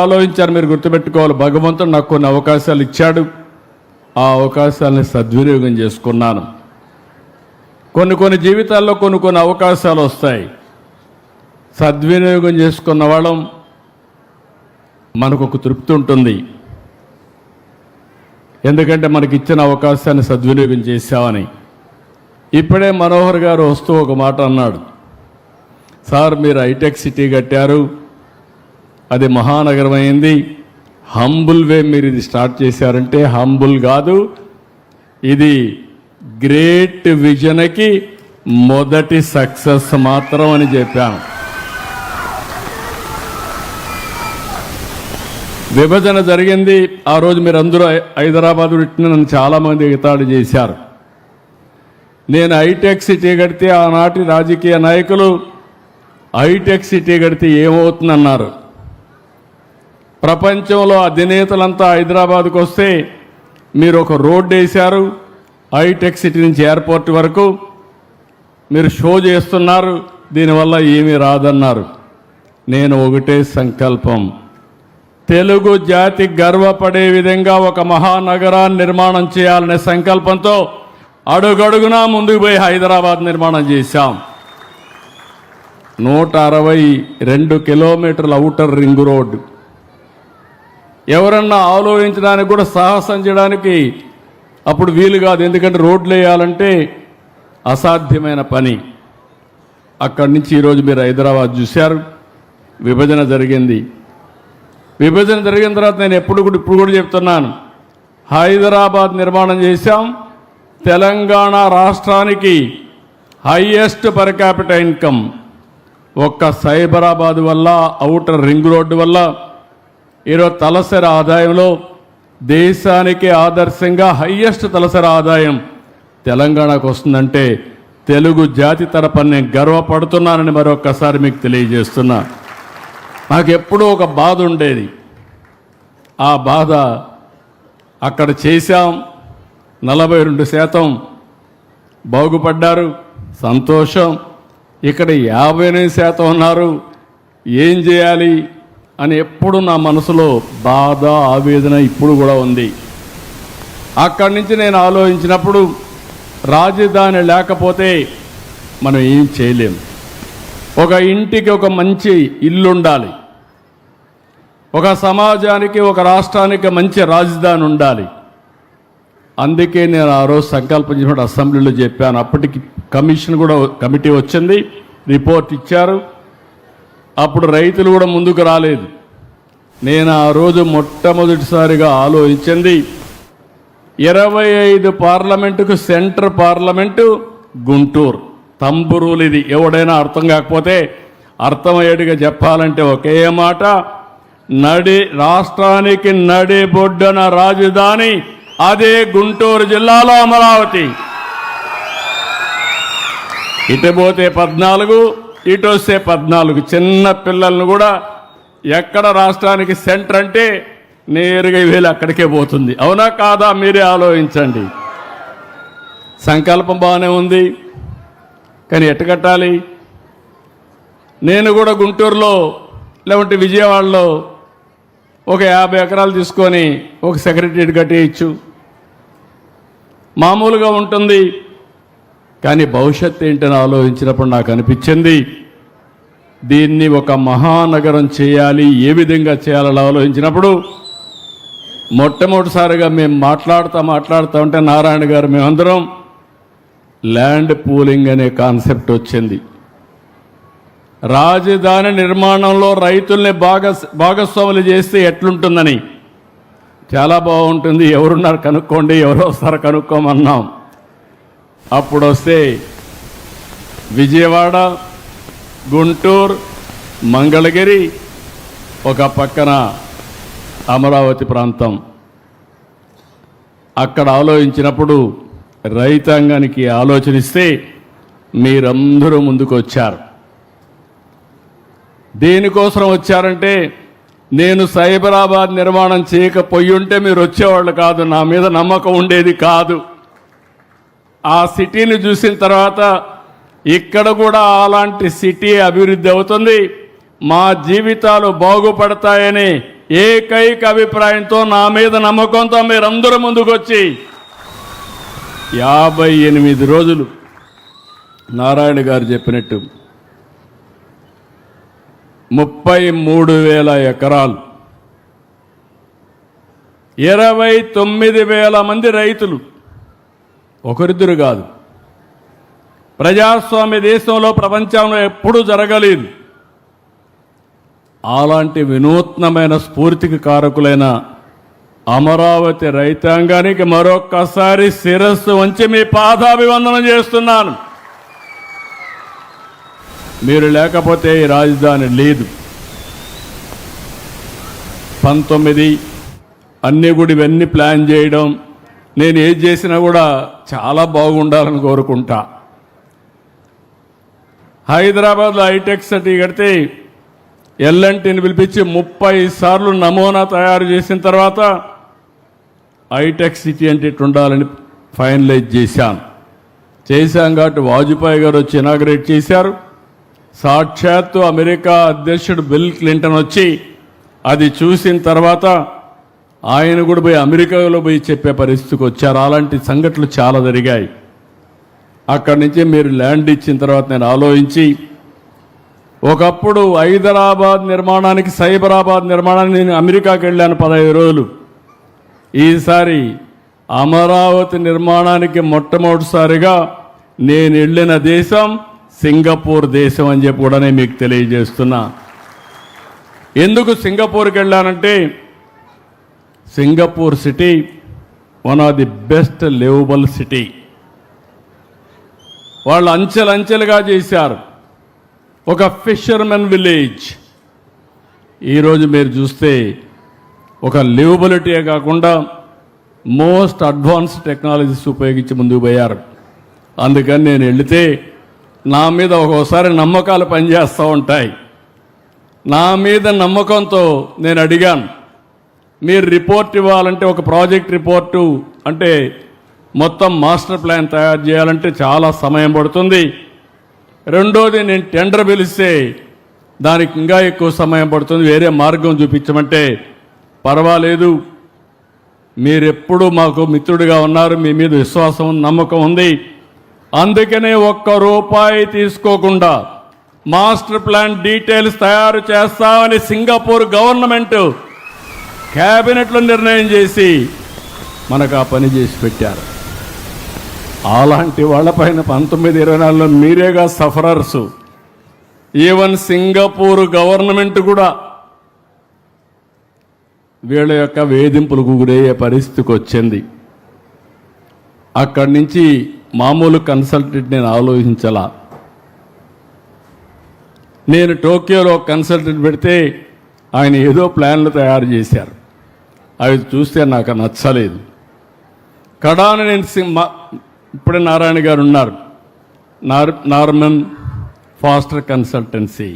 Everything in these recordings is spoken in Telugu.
ఆలోచించారు. మీరు గుర్తుపెట్టుకోవాలి, భగవంతుడు నాకు కొన్ని అవకాశాలు ఇచ్చాడు, ఆ అవకాశాలని సద్వినియోగం చేసుకున్నాను. కొన్ని జీవితాల్లో కొన్ని అవకాశాలు వస్తాయి. సద్వినియోగం చేసుకున్న వాళ్ళం మనకు ఒక తృప్తి ఉంటుంది. ఎందుకంటే మనకి ఇచ్చిన అవకాశాన్ని సద్వినియోగం చేశామని. ఇప్పుడే మనోహర్ గారు వస్తూ ఒక మాట అన్నాడు, సార్ మీరు హైటెక్ సిటీ కట్టారు, అది మహానగరం అయింది, హంబుల్ వే మీరు ఇది స్టార్ట్ చేశారంటే హంబుల్ కాదు, ఇది గ్రేట్ విజన్కి మొదటి సక్సెస్ మాత్రం అని చెప్పాను. విభజన జరిగింది ఆ రోజు, మీరు అందరూ హైదరాబాద్ పెట్టిన నన్ను చాలామంది ఎగతాళి చేశారు. నేను హైటెక్ సిటీ కడితే ఆనాటి రాజకీయ నాయకులు హైటెక్ సిటీ కడితే ఏమవుతుందన్నారు. ప్రపంచంలో అధినేతలంతా హైదరాబాద్కు వస్తే మీరు ఒక రోడ్డు వేశారు, హైటెక్ సిటీ నుంచి ఎయిర్పోర్ట్ వరకు మీరు షో చేస్తున్నారు, దీనివల్ల ఏమీ రాదన్నారు. నేను ఒకటే సంకల్పం, తెలుగు జాతి గర్వపడే విధంగా ఒక మహానగరాన్ని నిర్మాణం చేయాలనే సంకల్పంతో అడుగడుగునా ముందుకు పోయి హైదరాబాద్ నిర్మాణం చేశాం. 162 కిలోమీటర్ల ఔటర్ రింగ్ రోడ్డు. ఎవరన్నా ఆలోచించడానికి కూడా సాహసం చేయడానికి అప్పుడు వీలు కాదు, ఎందుకంటే రోడ్లు వేయాలంటే అసాధ్యమైన పని. అక్కడి నుంచి ఈరోజు మీరు హైదరాబాద్ చూశారు. విభజన జరిగింది. విభజన జరిగిన తర్వాత నేను ఇప్పుడు కూడా చెప్తున్నాను, హైదరాబాద్ నిర్మాణం చేశాం. తెలంగాణ రాష్ట్రానికి హైయెస్ట్ పర్ క్యాపిటల్ ఇన్కమ్ ఒక్క సైబరాబాద్ వల్ల, ఔటర్ రింగ్ రోడ్డు వల్ల ఈరోజు తలసరి ఆదాయంలో దేశానికి ఆదర్శంగా హైయెస్ట్ తలసరి ఆదాయం తెలంగాణకు వస్తుందంటే తెలుగు జాతి తరపున నేను గర్వపడుతున్నానని మరొక్కసారి మీకు తెలియజేస్తున్నా. నాకు ఎప్పుడూ ఒక బాధ ఉండేది, ఆ బాధ అక్కడ చేశాం. 42% బాగుపడ్డారు, సంతోషం. ఇక్కడ 58% ఉన్నారు, ఏం చేయాలి అని ఎప్పుడు నా మనసులో బాధ, ఆవేదన ఇప్పుడు కూడా ఉంది. అక్కడి నుంచి నేను ఆలోచించినప్పుడు రాజధాని లేకపోతే మనం ఏం చేయలేం. ఒక ఇంటికి ఒక మంచి ఇల్లు ఉండాలి, ఒక సమాజానికి, ఒక రాష్ట్రానికి మంచి రాజధాని ఉండాలి. అందుకే నేను ఆ రోజు సంకల్పం చేసినప్పుడు అసెంబ్లీలో చెప్పాను. అప్పటికి కమిటీ వచ్చింది, రిపోర్ట్ ఇచ్చారు. అప్పుడు రైతులు కూడా ముందుకు రాలేదు. నేను ఆ రోజు మొట్టమొదటిసారిగా ఆలోచించింది, 25 పార్లమెంటుకు సెంటర్ పార్లమెంటు గుంటూరు. తంబురూలు ఇది. ఎవడైనా అర్థం కాకపోతే అర్థమయ్యేట్టుగా చెప్పాలంటే ఒకే మాట, రాష్ట్రానికి నడిబొడ్డున రాజధాని అదే గుంటూరు జిల్లాలో అమరావతి. ఇటు పోతే 14, ఇటు వస్తే 14. చిన్న పిల్లలను కూడా ఎక్కడ రాష్ట్రానికి సెంటర్ అంటే నేరుగా వీళ్ళు అక్కడికే పోతుంది. అవునా కాదా? మీరే ఆలోచించండి. సంకల్పం బాగానే ఉంది, కానీ ఎట్ట కట్టాలి? నేను కూడా గుంటూరులో లేకుంటే విజయవాడలో ఒక 50 ఎకరాలు తీసుకొని ఒక సెక్రటరియట్ కట్టేయచ్చు, మామూలుగా ఉంటుంది. కానీ భవిష్యత్తు ఏంటని ఆలోచించినప్పుడు నాకు అనిపించింది, దీన్ని ఒక మహానగరం చేయాలి. ఏ విధంగా చేయాలని ఆలోచించినప్పుడు మొట్టమొదటిసారిగా మేము మాట్లాడుతూ ఉంటే నారాయణ గారు మేమందరం ల్యాండ్ పూలింగ్ అనే కాన్సెప్ట్ వచ్చింది. రాజధాని నిర్మాణంలో రైతుల్ని భాగస్వాములు చేస్తే ఎట్లుంటుందని. చాలా బాగుంటుంది, ఎవరున్నారు కనుక్కోండి, ఎవరు వస్తారో కనుక్కోమన్నాం. అప్పుడు వస్తే విజయవాడ, గుంటూరు, మంగళగిరి, ఒక పక్కన అమరావతి ప్రాంతం. అక్కడ ఆలోచించినప్పుడు రైతాంగానికి ఆలోచనిస్తే మీరందరూ ముందుకు వచ్చారు. దేనికోసం వచ్చారంటే, నేను సైబరాబాద్ నిర్మాణం చేయకపోయి ఉంటే మీరు వచ్చేవాళ్ళు కాదు, నా మీద నమ్మకం ఉండేది కాదు. ఆ సిటీని చూసిన తర్వాత ఇక్కడ కూడా అలాంటి సిటీ అభివృద్ధి అవుతుంది, మా జీవితాలు బాగుపడతాయని ఏకైక అభిప్రాయంతో నా మీద నమ్మకంతో మీరందరూ ముందుకొచ్చి 58 రోజులు నారాయణ గారు చెప్పినట్టు 33,000 ఎకరాలు 29,000 మంది రైతులు, ఒకరిద్దరు కాదు. ప్రజాస్వామ్య దేశంలో ప్రపంచంలో ఎప్పుడూ జరగలేదు. అలాంటి వినూత్నమైన స్ఫూర్తికి కారకులైన అమరావతి రైతాంగానికి మరొక్కసారి శిరస్సు వంచి మీ పాదాభివందనం చేస్తున్నాను. మీరు లేకపోతే ఈ రాజధాని లేదు. 19 అన్నీ కూడా ఇవన్నీ ప్లాన్ చేయడం, నేను ఏది చేసినా కూడా చాలా బాగుండాలని కోరుకుంటా. హైదరాబాద్లో హైటెక్ సిటీ కడితే ఎల్ఎన్టీని పిలిపించి 30 సార్లు నమూనా తయారు చేసిన తర్వాత హైటెక్ సిటీ అంటే ఇట్లా ఉండాలని ఫైనలైజ్ చేశాం కాబట్టి వాజ్పేయి గారు వచ్చి ఇనాగ్రేట్ చేశారు. సాక్షాత్తు అమెరికా అధ్యక్షుడు బిల్ క్లింటన్ వచ్చి అది చూసిన తర్వాత ఆయన కూడా పోయి అమెరికాలో పోయి చెప్పే పరిస్థితికి వచ్చారు. అలాంటి సంఘటనలు చాలా జరిగాయి. అక్కడి నుంచి మీరు ల్యాండ్ ఇచ్చిన తర్వాత నేను ఆలోచించి, ఒకప్పుడు హైదరాబాద్ నిర్మాణానికి సైబరాబాద్ నిర్మాణానికి నేను అమెరికాకి వెళ్ళాను 15 రోజులు. ఈసారి అమరావతి నిర్మాణానికి మొట్టమొదటిసారిగా నేను వెళ్ళిన దేశం సింగపూర్ దేశం అని చెప్పి కూడా నేను మీకు తెలియజేస్తున్నా. ఎందుకు సింగపూర్కి వెళ్ళానంటే, Singapore city one of the best livable city. వాళ్ళు అంచెలంచెలుగా చేశారు. ఒక ఫిషర్మెన్ విలేజ్. ఈరోజు మీరు చూస్తే ఒక లివబిలిటీయే కాకుండా మోస్ట్ అడ్వాన్స్ టెక్నాలజీస్ ఉపయోగించి ముందుకు పోయారు. అందుకని నేను వెళితే నా మీద ఒక్కోసారి నమ్మకాలు పనిచేస్తూ ఉంటాయి. నా మీద నమ్మకంతో నేను అడిగాను, మీరు రిపోర్ట్ ఇవ్వాలంటే ఒక ప్రాజెక్ట్ రిపోర్టు అంటే మొత్తం మాస్టర్ ప్లాన్ తయారు చేయాలంటే చాలా సమయం పడుతుంది. రెండోది నేను టెండర్ పిలిస్తే దానికి ఇంకా ఎక్కువ సమయం పడుతుంది, వేరే మార్గం చూపించమంటే పర్వాలేదు, మీరెప్పుడు మాకు మిత్రుడిగా ఉన్నారు, మీ మీద విశ్వాసం నమ్మకం ఉంది, అందుకనే ₹1 తీసుకోకుండా మాస్టర్ ప్లాన్ డీటెయిల్స్ తయారు చేస్తామని సింగపూర్ గవర్నమెంట్ క్యాబినెట్లో నిర్ణయం చేసి మనకు ఆ పని చేసి పెట్టారు. అలాంటి వాళ్ళపైన 1924లో మీరేగా సఫరర్సు. ఈవెన్ సింగపూర్ గవర్నమెంట్ కూడా వీళ్ళ యొక్క వేధింపులకు గురయ్యే పరిస్థితికి వచ్చింది. అక్కడి నుంచి మామూలు కన్సల్టెంట్ నేను ఆలోచించాలా. నేను టోక్యోలో కన్సల్టెంట్ పెడితే ఆయన ఏదో ప్లాన్లు తయారు చేశారు. అవి చూస్తే నాకు నచ్చలేదు. కడాన నేను ఇప్పుడే నారాయణ గారు ఉన్నారు, నార్మన్ ఫాస్టర్ కన్సల్టెన్సీ.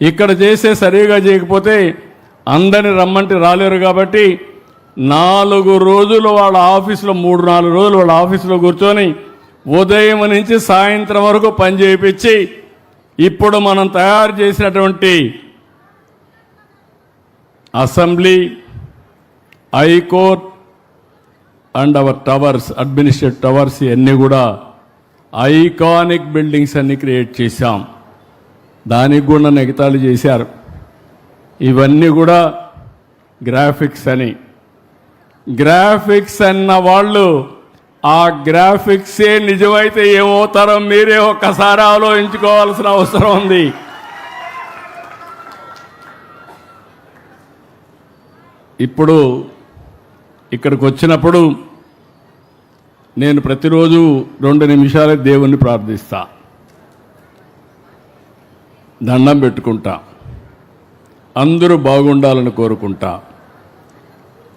ఇక్కడ చేసే సరిగా చేయకపోతే అందరిని రమ్మంటే రాలేరు కాబట్టి 4 రోజులు వాళ్ళ ఆఫీసులో 3-4 రోజులు వాళ్ళ ఆఫీసులో కూర్చొని ఉదయం నుంచి సాయంత్రం వరకు పని చేయించి ఇప్పుడు మనం తయారు చేసినటువంటి assembly, high court and hour towers, administrative towers, ఇవన్నీ కూడా ఐకానిక్ బిల్డింగ్స్ అన్ని క్రియేట్ చేశాం. దానికి కూడా నెగతాళి చేశారు. ఇవన్నీ కూడా గ్రాఫిక్స్ అని. గ్రాఫిక్స్ అన్న వాళ్ళు ఆ గ్రాఫిక్సే నిజమైతే ఏమవుతారో మీరే ఒక్కసారి ఆలోచించుకోవాల్సిన అవసరం ఉంది. ఇప్పుడు ఇక్కడికి వచ్చినప్పుడు నేను ప్రతిరోజు 2 నిమిషాలే దేవుణ్ణి ప్రార్థిస్తా, దండం పెట్టుకుంటా, అందరూ బాగుండాలని కోరుకుంటా.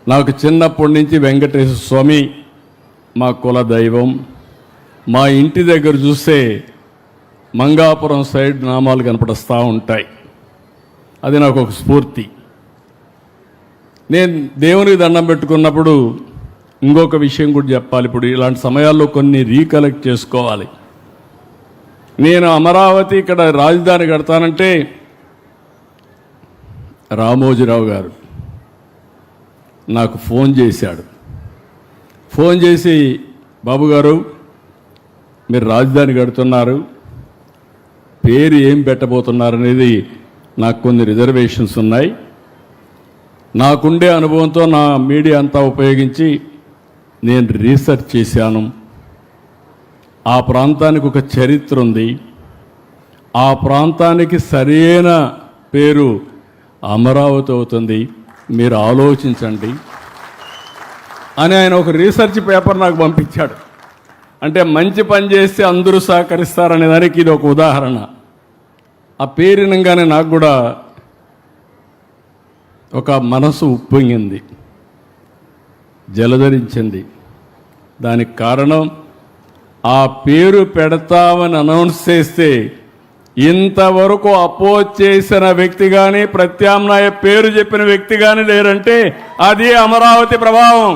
నాకు చిన్నప్పటి నుంచి వెంకటేశ్వర స్వామి మా కుల దైవం. మా ఇంటి దగ్గర చూస్తే మంగాపురం సైడ్ నామాలు కనపడుస్తూ ఉంటాయి. అది నాకు ఒక స్ఫూర్తి. నేను దేవునికి దండం పెట్టుకున్నప్పుడు ఇంకొక విషయం కూడా చెప్పాలి. ఇప్పుడు ఇలాంటి సమయాల్లో కొన్ని రీకలెక్ట్ చేసుకోవాలి. నేను అమరావతి ఇక్కడ రాజధాని కడతానంటే రామోజీరావు గారు నాకు ఫోన్ చేశాడు. ఫోన్ చేసి, బాబు గారు మీరు రాజధాని కడుతున్నారు, పేరు ఏం పెట్టబోతున్నారు అనేది నాకు కొన్ని రిజర్వేషన్స్ ఉన్నాయి. నాకుండే అనుభవంతో నా మీడియా అంతా ఉపయోగించి నేను రీసెర్చ్ చేశాను. ఆ ప్రాంతానికి ఒక చరిత్ర ఉంది. ఆ ప్రాంతానికి సరైన పేరు అమరావతి అవుతుంది, మీరు ఆలోచించండి అని ఆయన ఒక రీసెర్చ్ పేపర్ నాకు పంపించాడు. అంటే మంచి పని చేస్తే అందరూ సహకరిస్తారనే దానికి ఇది ఒక ఉదాహరణ. ఆ పేరినంగానే నాకు కూడా ఒక మనసు ఉప్పొంగింది, జలధరించింది. దానికి కారణం ఆ పేరు పెడతామని అనౌన్స్ చేస్తే ఇంతవరకు అపోజ్ చేసిన వ్యక్తి కానీ ప్రత్యామ్నాయ పేరు చెప్పిన వ్యక్తి కానీ లేరంటే అది అమరావతి ప్రభావం.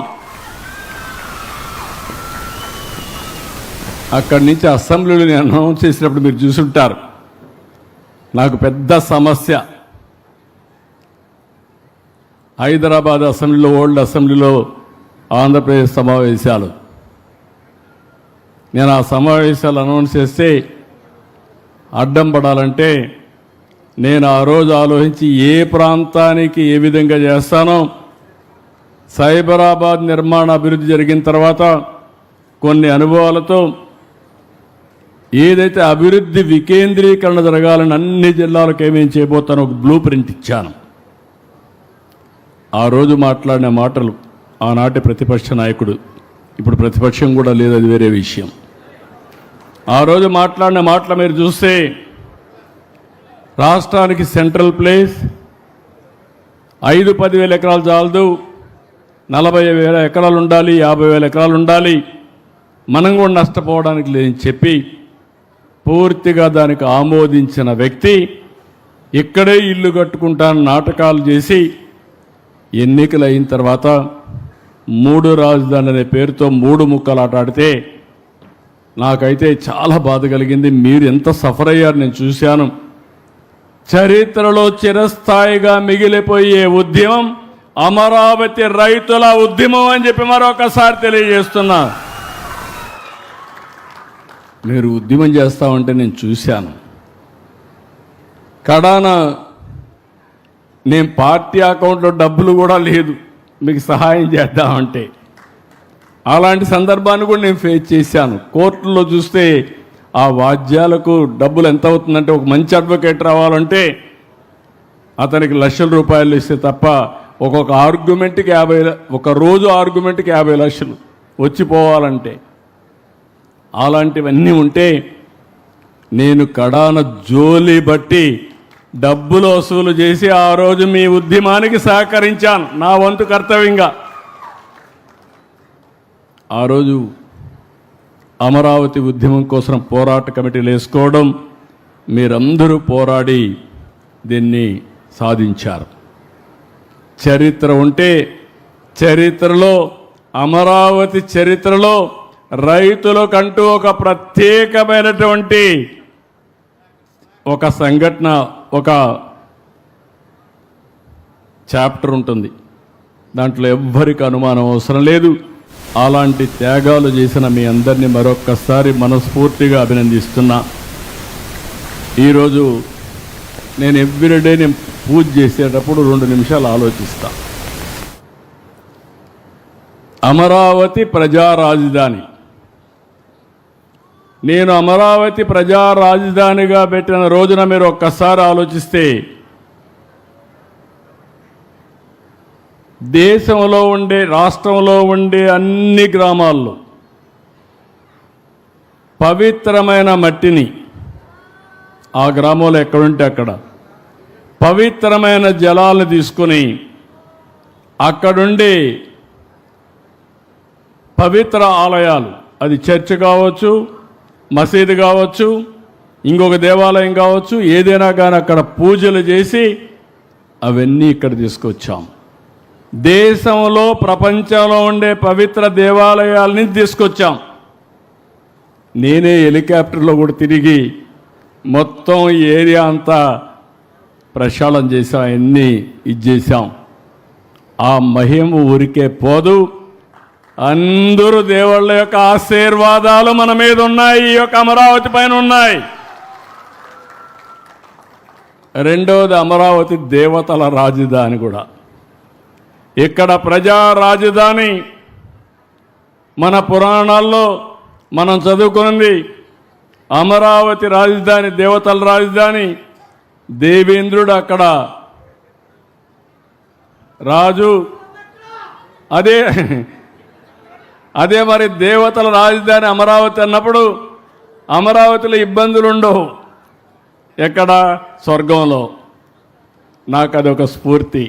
అక్కడి నుంచి అసెంబ్లీలో నేను అనౌన్స్ చేసినప్పుడు మీరు చూసుంటారు, నాకు పెద్ద సమస్య. హైదరాబాద్ అసెంబ్లీలో, ఓల్డ్ అసెంబ్లీలో ఆంధ్రప్రదేశ్ సమావేశాలు, నేను ఆ సమావేశాలు అనౌన్స్ చేస్తే అడ్డం పడాలంటే నేను ఆ రోజు ఆలోచించి ఏ ప్రాంతానికి ఏ విధంగా చేస్తానో, సైబరాబాద్ నిర్మాణ అభివృద్ధి జరిగిన తర్వాత కొన్ని అనుభవాలతో ఏదైతే అభివృద్ధి వికేంద్రీకరణ జరగాలని అన్ని జిల్లాలకు ఏమేం చేయబోతానో ఒక బ్లూ ప్రింట్ ఇచ్చాను. ఆ రోజు మాట్లాడిన మాటలు ఆనాటి ప్రతిపక్ష నాయకుడు, ఇప్పుడు ప్రతిపక్షం కూడా లేదు, అది వేరే విషయం. ఆ రోజు మాట్లాడిన మాటలు మీరు చూస్తే రాష్ట్రానికి సెంట్రల్ ప్లేస్ 5-10 ఎకరాలు చాలదు, 40,000 ఎకరాలు ఉండాలి, 50,000 ఎకరాలు ఉండాలి, మనం కూడా నష్టపోవడానికి లేదని చెప్పి పూర్తిగా దానికి ఆమోదించిన వ్యక్తి ఇక్కడే ఇల్లు కట్టుకుంటాను నాటకాలు చేసి ఎన్నికలు అయిన తర్వాత 3 రాజధానులు అనే పేరుతో 3 ముక్కలు ఆటాడితే నాకైతే చాలా బాధ కలిగింది. మీరు ఎంత సఫర్ అయ్యారు నేను చూశాను. చరిత్రలో చిరస్థాయిగా మిగిలిపోయే ఉద్యమం అమరావతి రైతుల ఉద్యమం అని చెప్పి మరొకసారి తెలియజేస్తున్నా. మీరు ఉద్యమం చేస్తామంటే నేను చూశాను. కడాన నేను పార్టీ అకౌంట్లో డబ్బులు కూడా లేదు మీకు సహాయం చేద్దామంటే, అలాంటి సందర్భాన్ని కూడా నేను ఫేస్ చేశాను. కోర్టులో చూస్తే ఆ వాద్యాలకు డబ్బులు ఎంత అవుతుందంటే, ఒక మంచి అడ్వకేట్ రావాలంటే అతనికి లక్షల రూపాయలు ఇస్తే తప్ప ఒక్కొక్క ఆర్గ్యుమెంట్కి 50, ఒక రోజు ఆర్గ్యుమెంట్కి 50 లక్షలు వచ్చిపోవాలంటే, అలాంటివన్నీ ఉంటే నేను కడాన జోలి బట్టి డబ్బులు వసూలు చేసి ఆ రోజు మీ ఉద్యమానికి సహకరించాను నా వంతు కర్తవ్యంగా. ఆ రోజు అమరావతి ఉద్యమం కోసం పోరాట కమిటీలు వేసుకోవడం, మీరందరూ పోరాడి దీన్ని సాధించారు. చరిత్ర ఉంటే చరిత్రలో, అమరావతి చరిత్రలో రైతులకంటూ ఒక ప్రత్యేకమైనటువంటి ఒక సంఘటన, ఒక చాప్టర్ ఉంటుంది. దాంట్లో ఎవ్వరికి అనుమానం అవసరం లేదు. అలాంటి త్యాగాలు చేసిన మీ అందరినీ మరొక్కసారి మనస్ఫూర్తిగా అభినందిస్తున్నా. ఈరోజు నేను ఎవ్రీడే నేను పూజ చేసేటప్పుడు 2 నిమిషాలు ఆలోచిస్తా. అమరావతి ప్రజా రాజధాని, నేను అమరావతి ప్రజా రాజధానిగా పెట్టిన రోజున మీరు ఒక్కసారి ఆలోచిస్తే దేశంలో ఉండే, రాష్ట్రంలో ఉండే అన్ని గ్రామాల్లో పవిత్రమైన మట్టిని, ఆ గ్రామంలో ఎక్కడుంటే అక్కడ పవిత్రమైన జలాలను తీసుకొని అక్కడుండి పవిత్ర ఆలయాలు, అది చర్చ్ కావచ్చు, మసీదు కావచ్చు, ఇంకొక దేవాలయం కావచ్చు, ఏదైనా కానీ అక్కడ పూజలు చేసి అవన్నీ ఇక్కడ తీసుకొచ్చాం. దేశంలో, ప్రపంచంలో ఉండే పవిత్ర దేవాలయాలని తీసుకొచ్చాం. నేనే హెలికాప్టర్లో కూడా తిరిగి మొత్తం ఏరియా అంతా ప్రక్షాళన చేసాం, అన్నీ ఇది చేశాం. ఆ మహిమ ఊరికే పోదు. అందరూ దేవుళ్ళ యొక్క ఆశీర్వాదాలు మన మీద ఉన్నాయి, ఈ యొక్క అమరావతి పైన ఉన్నాయి. రెండవది, అమరావతి దేవతల రాజధాని కూడా. ఇక్కడ ప్రజా రాజధాని. మన పురాణాల్లో మనం చదువుకున్నది అమరావతి రాజధాని, దేవతల రాజధాని. దేవేంద్రుడు అక్కడ రాజు. అదే మరి దేవతల రాజధాని అమరావతి అన్నప్పుడు అమరావతిలో ఇబ్బందులు ఉండవు. ఎక్కడ? స్వర్గంలో. నాకు అదొక స్ఫూర్తి.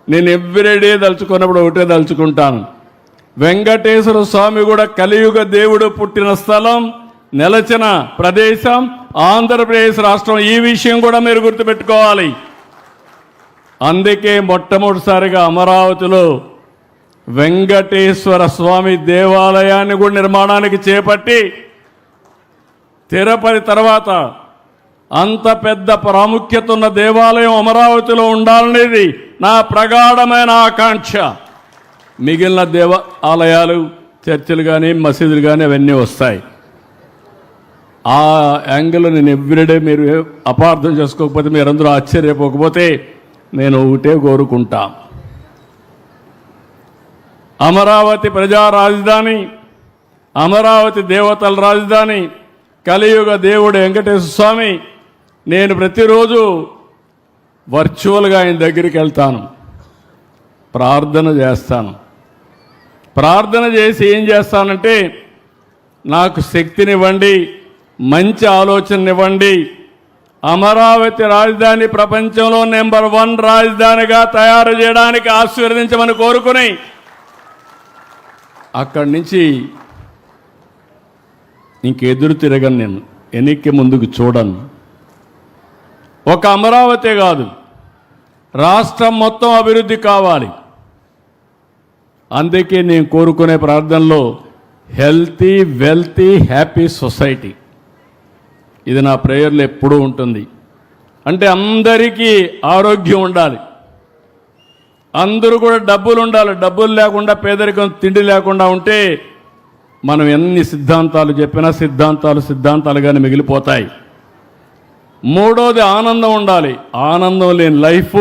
నేను ఎవ్రీడే దలుచుకున్నప్పుడు ఒకటే దలుచుకుంటాను, వెంకటేశ్వర స్వామి కూడా కలియుగ దేవుడు పుట్టిన స్థలం, నెలచిన ప్రదేశం ఆంధ్రప్రదేశ్ రాష్ట్రం. ఈ విషయం కూడా మీరు గుర్తుపెట్టుకోవాలి. అందుకే మొట్టమొదటిసారిగా అమరావతిలో వెంకటేశ్వర స్వామి దేవాలయాన్ని కూడా నిర్మాణానికి చేపట్టి, తిరుపతి తర్వాత అంత పెద్ద ప్రాముఖ్యత ఉన్న దేవాలయం అమరావతిలో ఉండాలనేది నా ప్రగాఢమైన ఆకాంక్ష. మిగిలిన దేవాలయాలు, చర్చిలు కానీ మసీదులు కానీ అవన్నీ వస్తాయి. ఆ యాంగిల్లో నేను ఎవ్రీడే, మీరు అపార్థం చేసుకోకపోతే, మీరందరూ ఆశ్చర్యపోకపోతే, నేను ఒకటే కోరుకుంటా, అమరావతి ప్రజా రాజధాని, అమరావతి దేవతల రాజధాని, కలియుగ దేవుడు వెంకటేశ్వర స్వామి. నేను ప్రతిరోజు వర్చువల్గా ఆయన దగ్గరికి వెళ్తాను, ప్రార్థన చేస్తాను. ప్రార్థన చేసి ఏం చేస్తానంటే, నాకు శక్తినివ్వండి, మంచి ఆలోచననివ్వండి, అమరావతి రాజధాని ప్రపంచంలో నెంబర్ 1 రాజధానిగా తయారు చేయడానికి ఆశీర్వదించమని కోరుకుని అక్కడి నుంచి ఇంకెదురు తిరగను. నేను వెనక్కి ముందుకు చూడను. ఒక అమరావతి కాదు, రాష్ట్రం మొత్తం అభివృద్ధి కావాలి. అందుకే నేను కోరుకునే ప్రార్థనలో హెల్తీ, వెల్తీ, హ్యాపీ సొసైటీ. ఇది నా ప్రేయర్లో ఎప్పుడూ ఉంటుంది. అంటే అందరికీ ఆరోగ్యం ఉండాలి, అందరూ కూడా డబ్బులు ఉండాలి. డబ్బులు లేకుండా, పేదరికం, తిండి లేకుండా ఉంటే మనం ఎన్ని సిద్ధాంతాలు చెప్పినా సిద్ధాంతాలుగానే మిగిలిపోతాయి. మూడోది ఆనందం ఉండాలి. ఆనందం లేని లైఫ్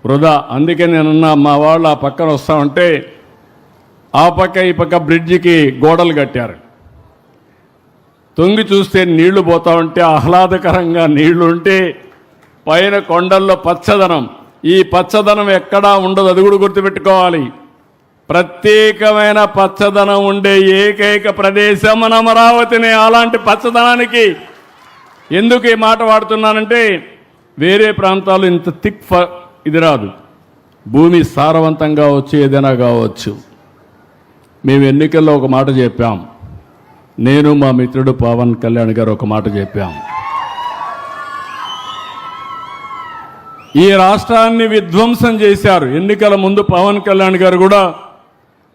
వృధా. అందుకే నేనున్నా, మా వాళ్ళు ఆ పక్కన వస్తామంటే ఆ పక్క ఈ పక్క బ్రిడ్జికి గోడలు కట్టారు. తొంగి చూస్తే నీళ్లు పోతా ఉంటే, ఆహ్లాదకరంగా నీళ్లు ఉంటే, పైన కొండల్లో పచ్చదనం. ఈ పచ్చదనం ఎక్కడా ఉండదు, అది కూడా గుర్తుపెట్టుకోవాలి. ప్రత్యేకమైన పచ్చదనం ఉండే ఏకైక ప్రదేశం మన అమరావతిని. అలాంటి పచ్చదనానికి ఎందుకు ఈ మాట వాడుతున్నానంటే, వేరే ప్రాంతాలు ఇంత ఇది రాదు. భూమి సారవంతంగా వచ్చి ఏదైనా కావచ్చు. మేము ఎన్నికల్లో ఒక మాట చెప్పాం, నేను మా మిత్రుడు పవన్ కళ్యాణ్ గారు ఒక మాట చెప్పాం, ఈ రాష్ట్రాన్ని విధ్వంసం చేశారు. ఎన్నికల ముందు పవన్ కళ్యాణ్ గారు కూడా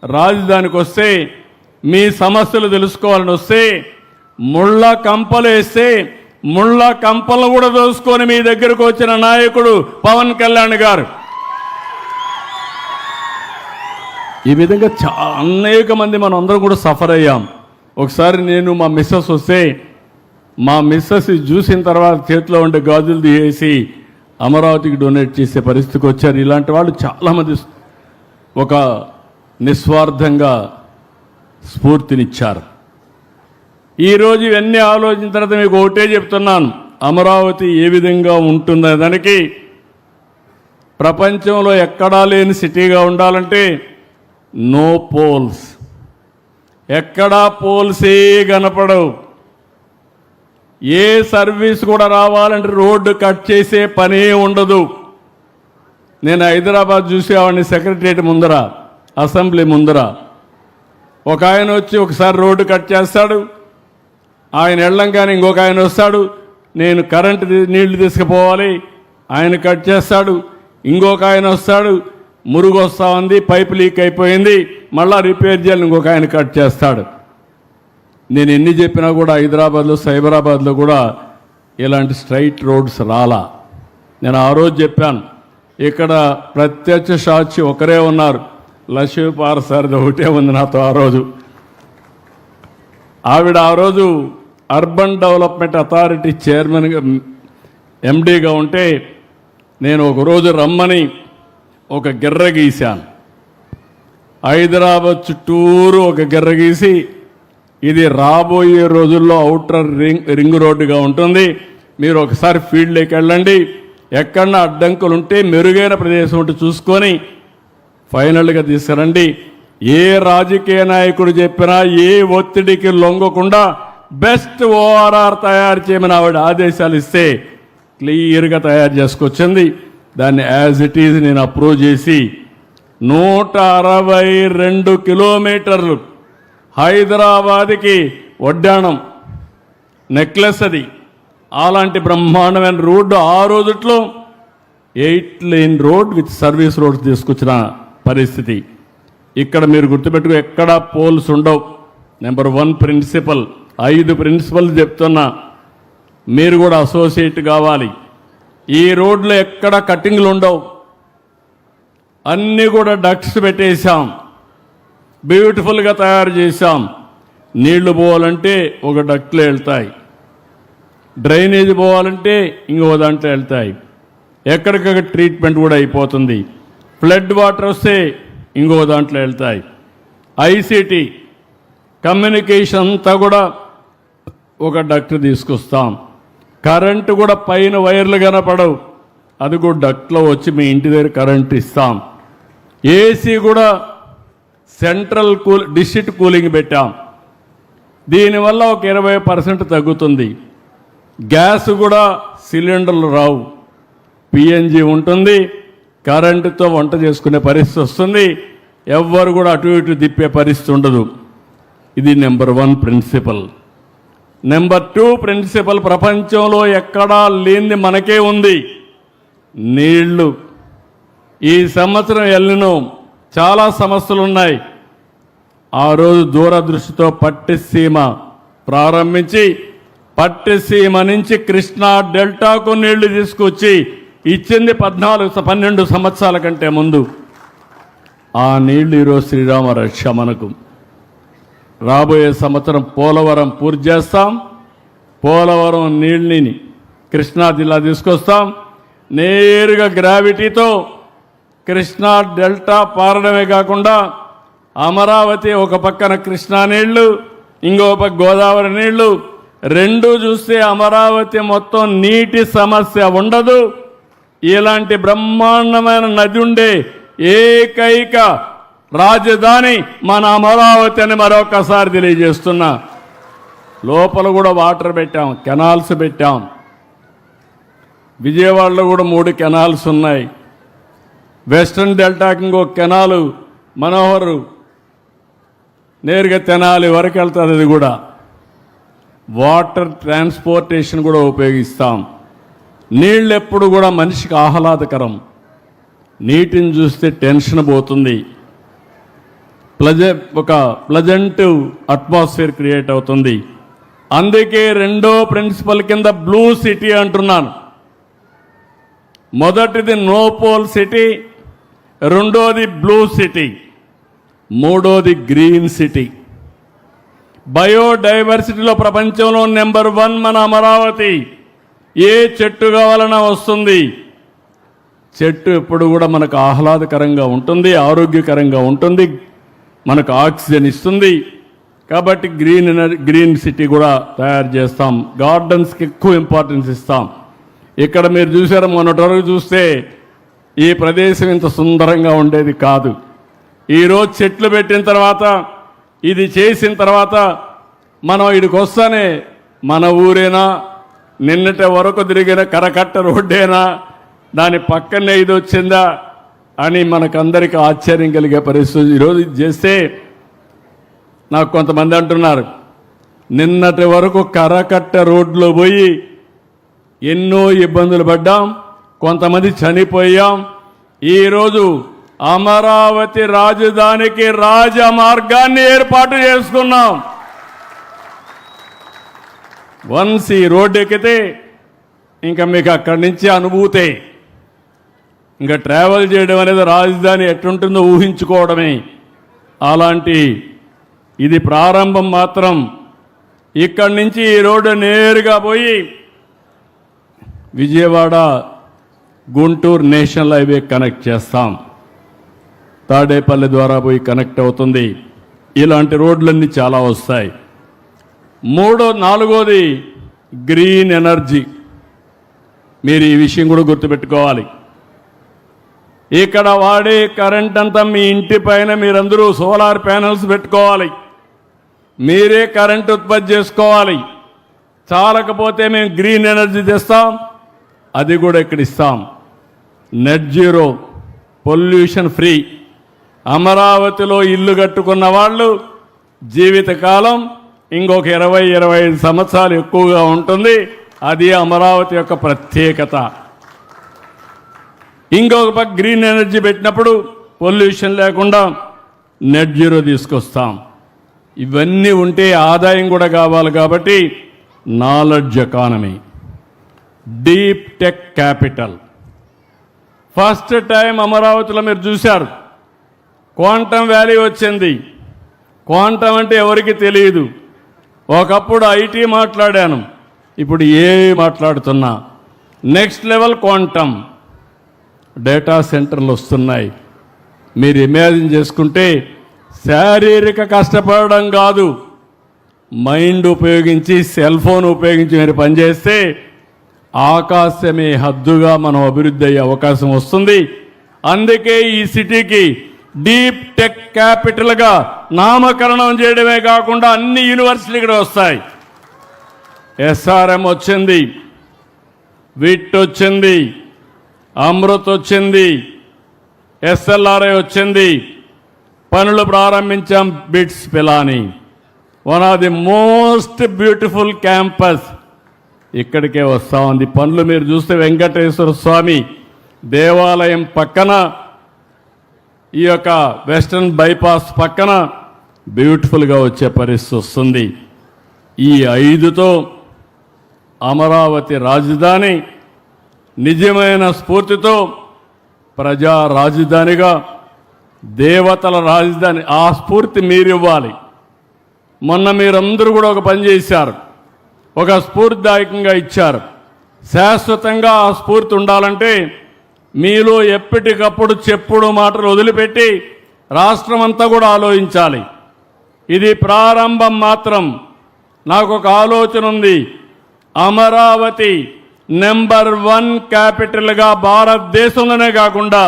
రాజధానికి వస్తే, మీ సమస్యలు తెలుసుకోవాలని వస్తే, ముళ్ళ కంపలు వేస్తే ముళ్ళ కంపలను కూడా దోసుకొని మీ దగ్గరకు వచ్చిన నాయకుడు పవన్ కళ్యాణ్ గారు. ఈ విధంగా అనేక మంది మనం అందరం కూడా సఫర్ అయ్యాం. ఒకసారి నేను మా మిస్సెస్ వస్తే, మా మిస్సెస్ చూసిన తర్వాత చేతిలో ఉండే గాజులు తీసేసి అమరావతికి డొనేట్ చేసే పరిస్థితికి వచ్చారు. ఇలాంటి వాళ్ళు చాలామంది ఒక నిస్వార్థంగా స్ఫూర్తినిచ్చారు. ఈరోజు ఇవన్నీ ఆలోచించిన తర్వాత మీకు ఒకటే చెప్తున్నాను, అమరావతి ఏ విధంగా ఉంటుందనే దానికి ప్రపంచంలో ఎక్కడా లేని సిటీగా ఉండాలంటే నో పోల్స్. ఎక్కడా పోల్సే కనపడవు. ఏ సర్వీస్ కూడా రావాలంటే రోడ్డు కట్ చేసే పనే ఉండదు. నేను హైదరాబాద్ చూసేవాడిని, సెక్రటరియట్ ముందర, అసెంబ్లీ ముందర ఒక ఆయన వచ్చి ఒకసారి రోడ్డు కట్ చేస్తాడు, ఆయన వెళ్ళంగానే ఇంకొక ఆయన వస్తాడు, నేను కరెంటు నీళ్లు తీసుకుపోవాలి, ఆయన కట్ చేస్తాడు, ఇంకొక ఆయన వస్తాడు, మురుగు వస్తూ ఉంది, పైపు లీక్ అయిపోయింది, మళ్ళా రిపేర్ చేయాలి, ఇంకొక ఆయన కట్ చేస్తాడు. నేను ఎన్ని చెప్పినా కూడా హైదరాబాద్లో, సైబరాబాద్లో కూడా ఇలాంటి స్ట్రైట్ రోడ్స్ రాలా. నేను ఆ రోజు చెప్పాను, ఇక్కడ ప్రత్యక్ష సాక్షి ఒకరే ఉన్నారు, లక్ష్మీపార్ సార్ది ఒకటే ఉంది నాతో ఆ రోజు. ఆవిడ ఆ రోజు అర్బన్ డెవలప్మెంట్ అథారిటీ చైర్మన్గా ఎండీగా ఉంటే నేను ఒకరోజు రమ్మని ఒక గిర్ర గీశాను. హైదరాబాద్ చుట్టూరు ఒక గిర్ర గీసి, ఇది రాబోయే రోజుల్లో ఔటర్ రింగ్ రోడ్డుగా ఉంటుంది, మీరు ఒకసారి ఫీల్డ్లోకి వెళ్ళండి, ఎక్కడన్నా అడ్డంకులు ఉంటే మెరుగైన ప్రదేశం ఉంటే చూసుకొని ఫైనల్గా తీసుకురండి. ఏ రాజకీయ నాయకుడు చెప్పినా ఏ ఒత్తిడికి లొంగకుండా బెస్ట్ ఓఆర్ఆర్ తయారు చేయమని ఆవిడ ఆదేశాలు ఇస్తే క్లియర్గా తయారు చేసుకొచ్చింది. దాన్ని యాజ్ ఇట్ ఈజ్ నేను అప్రూవ్ చేసి 162 కిలోమీటర్లు హైదరాబాద్కి వడ్డాణం నెక్లెస్ అది. అలాంటి బ్రహ్మాండమైన రోడ్డు ఆ రోజుట్లో 8 lane road with service roads తీసుకొచ్చిన పరిస్థితి. ఇక్కడ మీరు గుర్తుపెట్టుకో, ఎక్కడా పోల్స్ ఉండవు. నెంబర్ 1 ప్రిన్సిపల్, 5 ప్రిన్సిపల్ చెప్తున్నా, మీరు కూడా అసోసియేట్ కావాలి. ఈ రోడ్లో ఎక్కడ కట్టింగ్లు ఉండవు, అన్నీ కూడా డక్ట్స్ పెట్టేశాం, బ్యూటిఫుల్గా తయారు చేశాం. నీళ్లు పోవాలంటే ఒక డక్ట్లో వెళ్తాయి, డ్రైనేజ్ పోవాలంటే ఇంకో దాంట్లో వెళ్తాయి, ఎక్కడికక్కడ ట్రీట్మెంట్ కూడా అయిపోతుంది. ఫ్లడ్ వాటర్ వస్తే ఇంకో దాంట్లో వెళ్తాయి. ఐసిటీ కమ్యూనికేషన్ అంతా కూడా ఒక డక్ట్ తీసుకొస్తాం. కరెంటు కూడా పైన వైర్లు కనపడవు, అది కూడా డక్ట్లో వచ్చి మీ ఇంటి దగ్గర కరెంట్ ఇస్తాం. ఏసీ కూడా సెంట్రల్ డిస్ట్రిక్ట్ కూలింగ్ పెట్టాం. దీనివల్ల ఒక 20% తగ్గుతుంది. గ్యాస్ కూడా సిలిండర్లు రావు, పిఎన్జి ఉంటుంది, కరెంటుతో వంట చేసుకునే పరిస్థితి వస్తుంది, ఎవ్వరు కూడా అటు ఇటు తిప్పే పరిస్థితి ఉండదు. ఇది నెంబర్ 1 ప్రిన్సిపల్. నెంబర్ 2 ప్రిన్సిపల్, ప్రపంచంలో ఎక్కడా లేనిది మనకే ఉంది, నీళ్లు. ఈ సంవత్సరం ఎల్లినో చాలా సమస్యలు ఉన్నాయి. ఆ రోజు దూరదృష్టితో పట్టిసీమ ప్రారంభించి పట్టిసీమ నుంచి కృష్ణా డెల్టాకు నీళ్లు తీసుకొచ్చి ఇచ్చింది 12 సంవత్సరాల కంటే ముందు. ఆ నీళ్లు ఈరోజు శ్రీరామ రక్ష మనకు. రాబోయే సంవత్సరం పోలవరం పూర్తి చేస్తాం. పోలవరం నీళ్ళని కృష్ణా జిల్లా తీసుకొస్తాం. నేరుగా గ్రావిటీతో కృష్ణా డెల్టా పారడమే కాకుండా అమరావతి ఒక పక్కన కృష్ణా నీళ్లు, ఇంకో పక్క గోదావరి నీళ్లు, రెండు చూస్తే అమరావతి మొత్తం నీటి సమస్య ఉండదు. ఇలాంటి బ్రహ్మాండమైన నది ఉండే ఏకైక రాజధాని మన అమరావతి అని మరొకసారి తెలియజేస్తున్నా. లోపల కూడా వాటర్ పెట్టాం, కెనాల్స్ పెట్టాం. విజయవాడలో కూడా 3 కెనాల్స్ ఉన్నాయి. వెస్ట్రన్ డెల్టాకి ఇంకో కెనాలు మనోహర్ నేరుగా తెనాలి వరకు వెళ్తుంది. అది కూడా వాటర్ ట్రాన్స్పోర్టేషన్ కూడా ఉపయోగిస్తాం. నీళ్ళు ఎప్పుడు కూడా మనిషికి ఆహ్లాదకరం. నీటిని చూస్తే టెన్షన్ పోతుంది, ఒక ప్లజెంట్ అట్మాస్ఫియర్ క్రియేట్ అవుతుంది. అందుకే రెండో ప్రిన్సిపల్ కింద బ్లూ సిటీ అంటున్నాను. మొదటిది నో పోల్ సిటీ, రెండోది బ్లూ సిటీ, మూడోది గ్రీన్ సిటీ. బయోడైవర్సిటీలో ప్రపంచంలో నెంబర్ 1 మన అమరావతి. ఏ చెట్టు కావాలన్నా వస్తుంది. చెట్టు ఎప్పుడు కూడా మనకు ఆహ్లాదకరంగా ఉంటుంది, ఆరోగ్యకరంగా ఉంటుంది, మనకు ఆక్సిజన్ ఇస్తుంది. కాబట్టి గ్రీన్ సిటీ కూడా తయారు చేస్తాం. గార్డెన్స్కి ఎక్కువ ఇంపార్టెన్స్ ఇస్తాం. ఇక్కడ మీరు చూసారు, మొన్నటి వరకు చూస్తే ఈ ప్రదేశం ఇంత సుందరంగా ఉండేది కాదు. ఈరోజు చెట్లు పెట్టిన తర్వాత, ఇది చేసిన తర్వాత మనం ఇక్కడికి వస్తానే మన ఊరేనా, నిన్నటి వరకు తిరిగిన కరకట్ట రోడ్డేనా, దాని పక్కనే ఇది వచ్చిందా అని మనకందరికీ ఆశ్చర్యం కలిగే పరిస్థితి. ఈరోజు ఇది చేస్తే నాకు కొంతమంది అంటున్నారు, నిన్నటి వరకు కరకట్ట రోడ్లో పోయి ఎన్నో ఇబ్బందులు పడ్డాం, కొంతమంది చనిపోయాం. ఈరోజు అమరావతి రాజధానికి రాజమార్గాన్ని ఏర్పాటు చేసుకున్నాం. వన్స్ ఈ రోడ్డు ఎక్కితే ఇంకా మీకు అక్కడి నుంచి అనుభూతే. ఇంకా ట్రావెల్ చేయడం అనేది రాజధాని ఎట్లుంటుందో ఊహించుకోవడమే. అలాంటి ఇది ప్రారంభం మాత్రం. ఇక్కడి నుంచి ఈ రోడ్డు నేరుగా పోయి Vijayawada Guntur national highway connect చేస్తాం. తాడేపల్లి ద్వారా పోయి కనెక్ట్ అవుతుంది. ఇలాంటి రోడ్లన్నీ చాలా వస్తాయి. నాలుగోది గ్రీన్ ఎనర్జీ. మీరు ఈ విషయం కూడా గుర్తుపెట్టుకోవాలి. ఇక్కడ వాడే కరెంట్ అంతా మీ ఇంటి పైన మీరందరూ సోలార్ ప్యానెల్స్ పెట్టుకోవాలి. మీరే కరెంట్ ఉత్పత్తి చేసుకోవాలి. చాలకపోతే మేము గ్రీన్ ఎనర్జీ తెస్తాం, అది కూడా ఇక్కడ ఇస్తాం. Net zero, pollution free. అమరావతిలో ఇల్లు కట్టుకున్న వాళ్ళు జీవితకాలం ఇంకొక 20-25 సంవత్సరాలు ఎక్కువగా ఉంటుంది. అది అమరావతి యొక్క ప్రత్యేకత. ఇంకొక పక్క గ్రీన్ ఎనర్జీ పెట్టినప్పుడు పొల్యూషన్ లేకుండా నెట్ జీరో తీసుకొస్తాం. ఇవన్నీ ఉంటే ఆదాయం కూడా కావాలి. కాబట్టి knowledge economy, deep tech capital. First time అమరావతిలో మీరు చూశారు, క్వాంటమ్ వ్యాలీ వచ్చింది. క్వాంటమ్ అంటే ఎవరికి తెలియదు. ఒకప్పుడు ఐటీ మాట్లాడాను, ఇప్పుడు ఏఐ మాట్లాడుతున్నా. Next level quantum. డేటా సెంటర్లు వస్తున్నాయి. మీరు ఇమాజిన్ చేసుకుంటే శారీరక కష్టపడడం కాదు, మైండ్ ఉపయోగించి, సెల్ ఫోన్ ఉపయోగించి మీరు పనిచేస్తే ఆకాశమే హద్దుగా మనం అభివృద్ధి అయ్యే అవకాశం వస్తుంది. అందుకే ఈ సిటీకి డీప్ టెక్ క్యాపిటల్గా నామకరణం చేయడమే కాకుండా అన్ని యూనివర్సిటీలు ఇక్కడ వస్తాయి. ఎస్ఆర్ఎం వచ్చింది, విట్ వచ్చింది, అమృత్ వచ్చింది, ఎస్ఎల్ఆర్ఐ వచ్చింది. పనులు ప్రారంభించాం. Bits Pilani, one of the most beautiful campus ఇక్కడికే వస్తూ ఉంది. పనులు మీరు చూస్తే వెంకటేశ్వర స్వామి దేవాలయం పక్కన, ఈ యొక్క వెస్టర్న్ బైపాస్ పక్కన బ్యూటిఫుల్గా వచ్చే పరిస్థితి వస్తుంది. ఈ 5తో అమరావతి రాజధాని నిజమైన స్ఫూర్తితో ప్రజా రాజధానిగా, దేవతల రాజధాని, ఆ స్ఫూర్తి మీరు ఇవ్వాలి. మొన్న మీరందరూ కూడా ఒక పని చేశారు, ఒక స్ఫూర్తిదాయకంగా ఇచ్చారు. శాశ్వతంగా ఆ స్ఫూర్తి ఉండాలంటే మీలో ఎప్పటికప్పుడు చెప్పుడు మాటలు వదిలిపెట్టి రాష్ట్రం అంతా కూడా ఆలోచించాలి. ఇది ప్రారంభం మాత్రం. నాకు ఒక ఆలోచన ఉంది. అమరావతి నెంబర్ 1 క్యాపిటల్గా భారతదేశంలోనే కాకుండా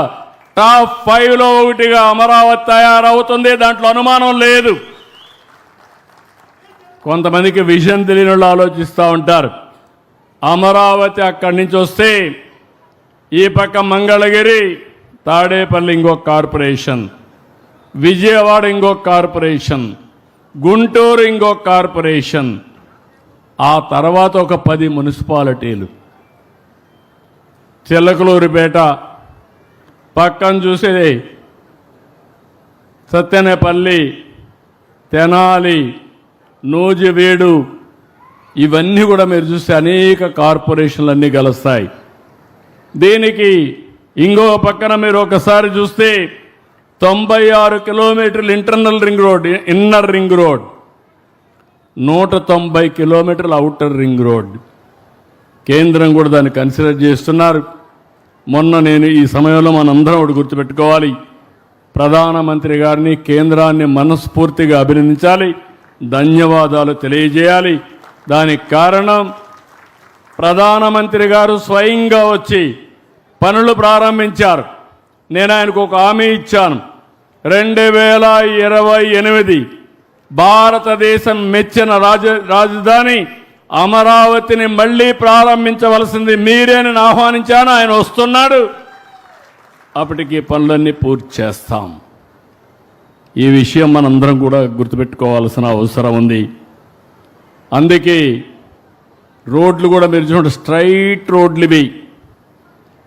టాప్ 5లో ఒకటిగా అమరావతి తయారవుతుంది. దాంట్లో అనుమానం లేదు. కొంతమందికి విజన్ తెలియని వాళ్ళు ఆలోచిస్తూ ఉంటారు. అమరావతి అక్కడి నుంచి వస్తే ఈ పక్క మంగళగిరి, తాడేపల్లి ఇంకొక కార్పొరేషన్, విజయవాడ ఇంకొక కార్పొరేషన్, గుంటూరు ఇంకొక కార్పొరేషన్, ఆ తర్వాత ఒక 10 మున్సిపాలిటీలు. చిలకలూరిపేట పక్కన చూసేది సత్తెనపల్లి, తెనాలి, నూజివీడు, ఇవన్నీ కూడా మీరు చూస్తే అనేక కార్పొరేషన్లు అన్నీ కలుస్తాయి. దీనికి ఇంకో పక్కన మీరు ఒకసారి చూస్తే 96 కిలోమీటర్లు internal ring road, inner ring road, 190 కిలోమీటర్ల అవుటర్ రింగ్ రోడ్. కేంద్రం కూడా దాన్ని కన్సిడర్ చేస్తున్నారు. మొన్న నేను ఈ సమయంలో మనందరం ఒకటి గుర్తుపెట్టుకోవాలి, ప్రధానమంత్రి గారిని, కేంద్రాన్ని మనస్ఫూర్తిగా అభినందించాలి, ధన్యవాదాలు తెలియజేయాలి. దానికి కారణం ప్రధానమంత్రి గారు స్వయంగా వచ్చి పనులు ప్రారంభించారు. నేను ఆయనకు ఒక హామీ ఇచ్చాను. 2028 భారతదేశం మెచ్చిన రాజధాని అమరావతిని మళ్ళీ ప్రారంభించవలసింది మీరే అని ఆహ్వానించాను. ఆయన వస్తున్నాడు. అప్పటికి పనులన్నీ పూర్తి చేస్తాం. ఈ విషయం మనందరం కూడా గుర్తుపెట్టుకోవాల్సిన అవసరం ఉంది. అందుకే రోడ్లు కూడా మీరు చూడండి, స్ట్రైట్ రోడ్లు ఇవి.